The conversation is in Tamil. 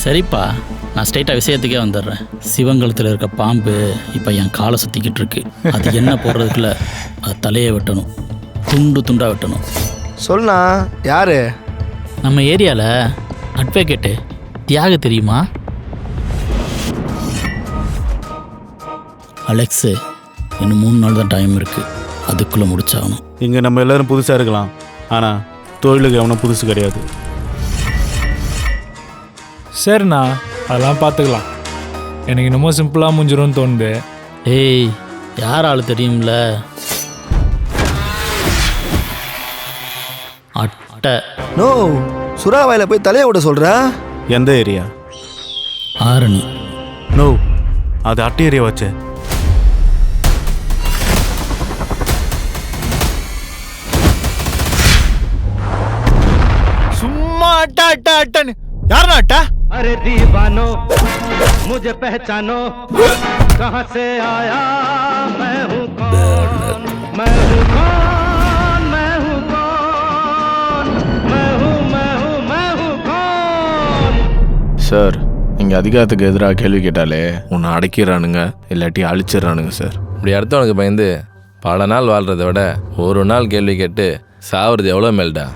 சரிப்பா, நான் ஸ்ட்ரைட்டாக விஷயத்துக்கே வந்துடுறேன். சிவங்கலத்தில் இருக்க பாம்பு இப்போ என் காலை சுற்றிக்கிட்டு இருக்கு. அது என்ன போடுறதுக்குள்ள அது தலையை வெட்டணும், துண்டு துண்டாக வெட்டணும். சொல்லுண்ணா, யாரு? நம்ம ஏரியாவில் அட்வொகேட்டு தியாக தெரியுமா? அலெக்ஸு, இன்னும் 3 நாள் தான் டைம் இருக்குது, அதுக்குள்ளே முடிச்சாகணும். இங்கே நம்ம எல்லோரும் புதுசாக இருக்கலாம், ஆனால் தொழிலுக்கு எவனும் புதுசு கிடையாது. சரிண்ணா, அதெல்லாம் பார்த்துக்கலாம். எனக்கு இன்னமும் சிம்பிளாக முடிஞ்சிடும்னு தோணுது. ஏய், யார் ஆள் தெரியும்ல? அட்டை. நோ, சுறாவாயில் போய் தலையை விட சொல்கிற? எந்த ஏரியா? ஆரணி. நோ, அது அட்டை ஏரியா வச்சே. சும்மா அட்டா அட்டா அட்டன்னு யாருண்ணா அட்டா? अरे दीवानो मुझे पहचानो कहां से आया मैं हूं कौन मैं हूं कौन मैं हूं कौन मैं हूं मैं हूं मैं हूं कौन. சார், இங்கே அதிகாரத்துக்கு எதிராக கேள்வி கேட்டாலே உன்னை அடக்கிடுறானுங்க, இல்லாட்டி அழிச்சிடுறானுங்க சார். இப்படி அடுத்தவனுக்கு பயந்து பல நாள் வாழ்கிறத விட ஒரு நாள் கேள்வி கேட்டு சாவுறது எவ்வளோ மேல்டா.